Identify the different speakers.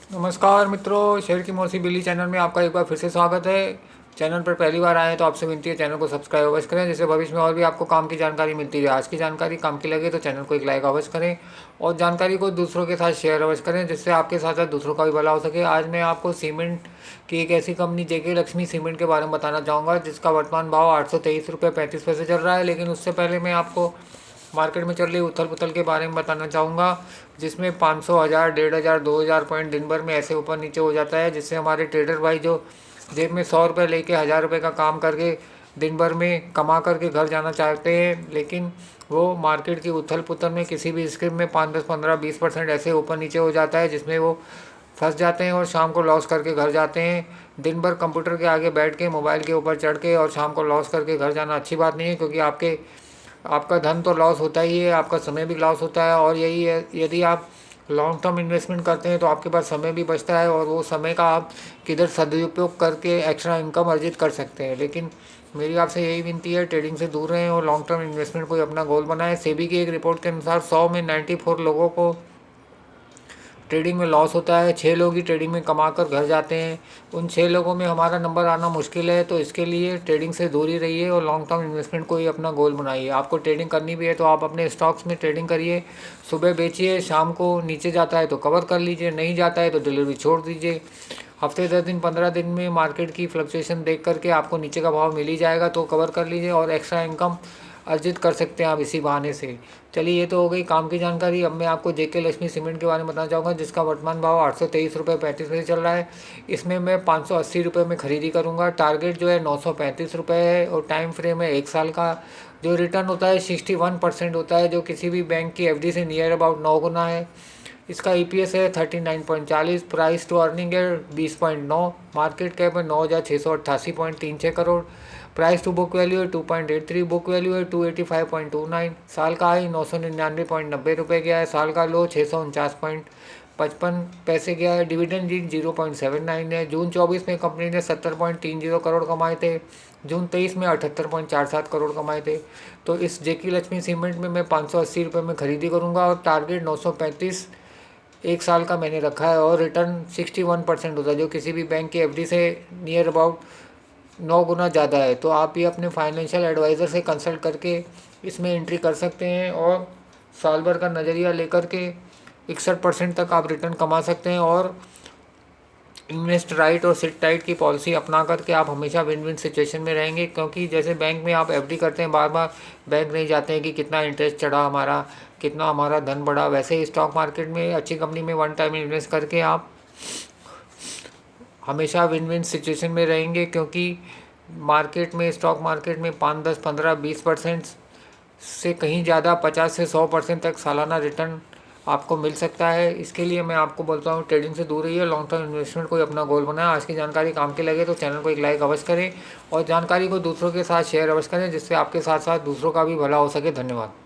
Speaker 1: नमस्कार मित्रों, शेर की मोसी बिल्ली चैनल में आपका एक बार फिर से स्वागत है। चैनल पर पहली बार आए हैं तो आपसे विनती है चैनल को सब्सक्राइब अवश्य करें, जिससे भविष्य में और भी आपको काम की जानकारी मिलती रहे। आज की जानकारी काम की लगे तो चैनल को एक लाइक अवश्य करें और जानकारी को दूसरों के साथ शेयर अवश्य करें, जिससे आपके साथ साथ दूसरों का भी भला हो सके। आज मैं आपको सीमेंट की एक ऐसी कंपनी जेके लक्ष्मी सीमेंट के बारे में बताना चाहूँगा, जिसका वर्तमान भाव 823 रुपये 35 पैसे चल रहा है। लेकिन उससे पहले मैं आपको मार्केट में चल रही उथल पुथल के बारे में बताना चाहूँगा, जिसमें 500, 1000, 1500, 2000 पॉइंट दिन भर में ऐसे ऊपर नीचे हो जाता है, जिससे हमारे ट्रेडर भाई जो जेब में 100 रुपये लेके 1000 रुपये का काम करके दिन भर में कमा करके घर जाना चाहते हैं, लेकिन वो मार्केट की उथल पुथल में किसी भी स्कीम में 5, 10, 15, 20% ऐसे ऊपर नीचे हो जाता है, जिसमें वो फंस जाते हैं और शाम को लॉस करके घर जाते हैं। दिन भर कंप्यूटर के आगे बैठ के मोबाइल के ऊपर चढ़ के और शाम को लॉस करके घर जाना अच्छी बात नहीं है, क्योंकि आपका धन तो लॉस होता ही है, आपका समय भी लॉस होता है। और यही है, यदि आप लॉन्ग टर्म इन्वेस्टमेंट करते हैं तो आपके पास समय भी बचता है और वो समय का आप किधर सदुपयोग करके एक्स्ट्रा इनकम अर्जित कर सकते हैं। लेकिन मेरी आपसे यही विनती है, ट्रेडिंग से दूर रहें और लॉन्ग टर्म इन्वेस्टमेंट को अपना गोल बनाएं। सेबी की एक रिपोर्ट के अनुसार 100 में 94 लोगों को ट्रेडिंग में लॉस होता है, 6 लोग ही ट्रेडिंग में कमा कर घर जाते हैं। उन 6 लोगों में हमारा नंबर आना मुश्किल है, तो इसके लिए ट्रेडिंग से दूर ही रहिए और लॉन्ग टर्म इन्वेस्टमेंट को ही अपना गोल बनाइए। आपको ट्रेडिंग करनी भी है तो आप अपने स्टॉक्स में ट्रेडिंग करिए, सुबह बेचिए, शाम को नीचे जाता है तो कवर कर लीजिए, नहीं जाता है तो डिलीवरी छोड़ दीजिए। हफ्ते 10 दिन 15 दिन में मार्केट की फ्लक्चुएशन देख करके आपको नीचे का भाव मिल ही जाएगा तो कवर कर लीजिए और एक्स्ट्रा इनकम अर्जित कर सकते हैं आप इसी बहाने से। चलिए, ये तो हो गई काम की जानकारी। अब मैं आपको जेके लक्ष्मी सीमेंट के बारे में बताना चाहूँगा, जिसका वर्तमान भाव 823 रुपये 35 पैसे चल रहा है। इसमें मैं 580 रुपये में खरीदी करूँगा। टारगेट जो है 935 रुपये है और टाइम फ्रेम है 1 साल का। जो रिटर्न होता है 61% होता है, जो किसी भी बैंक की एफडी से नियर अबाउट 9 गुना है। इसका ईपीएस है 39.40, प्राइस टू अर्निंग है 20.9, मार्केट कैप है 9688.36 crore, price to book value है 2.83, बुक वैल्यू है 285.29, साल का हाई 999.90 गया है, साल का लो 649.55 गया है। डिविडेंड यील्ड 0.79 है। जून 24 में कंपनी ने 70.30 करोड़ कमाए थे, जून 23 में 78.47 करोड़ कमाए थे। तो इस जेकी लक्ष्मी सीमेंट में मैं 580 रुपये में खरीदी करूँगा और टारगेट 935 1 साल का मैंने रखा है और रिटर्न 61% होता है, जो किसी भी बैंक की एफडी से नियर अबाउट 9 गुना ज़्यादा है। तो आप ये अपने फाइनेंशियल एडवाइज़र से कंसल्ट करके इसमें एंट्री कर सकते हैं और साल भर का नज़रिया लेकर के 61% तक आप रिटर्न कमा सकते हैं। और इन्वेस्ट राइट और सिट टाइट की पॉलिसी अपना करके आप हमेशा विन विन सिचुएशन में रहेंगे, क्योंकि जैसे बैंक में आप एफडी करते हैं, बार बार बैंक नहीं जाते हैं कि कितना इंटरेस्ट चढ़ा हमारा, कितना हमारा धन बढ़ा। वैसे ही स्टॉक मार्केट में अच्छी कंपनी में वन टाइम इन्वेस्ट करके आप हमेशा विन विन सिचुएशन में रहेंगे, क्योंकि मार्केट में, स्टॉक मार्केट में 5, 10, 15, 20% से कहीं ज़्यादा 50 से 100% तक सालाना रिटर्न आपको मिल सकता है। इसके लिए मैं आपको बोलता हूँ ट्रेडिंग से दूर रहिए, लॉन्ग टर्म इन्वेस्टमेंट को अपना गोल बनाएं। आज की जानकारी काम की लगे तो चैनल को एक लाइक अवश्य करें और जानकारी को दूसरों के साथ शेयर अवश्य करें, जिससे आपके साथ साथ दूसरों का भी भला हो सके। धन्यवाद।